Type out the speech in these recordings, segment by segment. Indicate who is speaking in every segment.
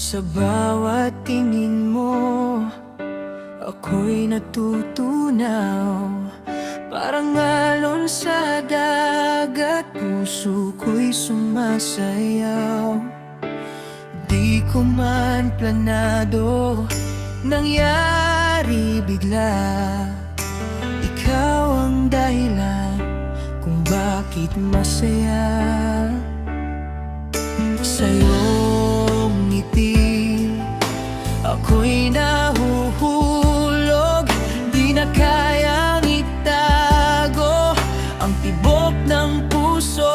Speaker 1: Sa bawat tingin mo, ako'y natutunaw. Parang alon sa dagat, puso ko'y sumasayaw. Di ko man planado, nangyari bigla. Ikaw ang dahilan kung bakit masaya. Sa'yong ngiti, ako'y nahuhulog. Di na kayang itago ang tibok ng puso.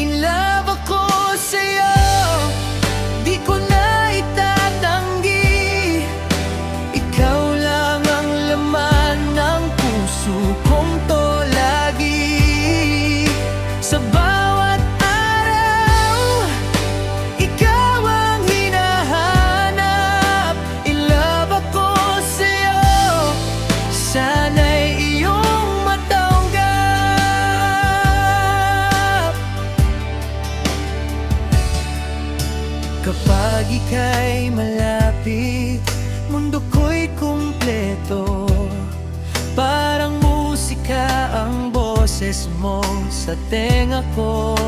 Speaker 1: In love ako sa'yo, di ko na itatanggi. Ikaw lang ang laman ng puso kong to lagi. Sa bawat araw, ikaw ang hinahanap. In love ako sa'yo, sana'y iyong matanggap. Kapag ika'y malapit, mundo ko'y kumpleto. Parang musika ang boses mo sa tenga ko.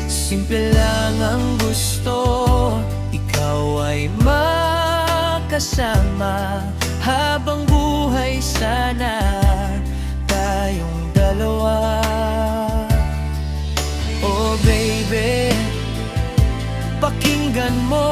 Speaker 1: Simple lang ang gusto, ikaw ay makasama. Habang buhay sana tayong dalawa. Oh baby, pakinggan mo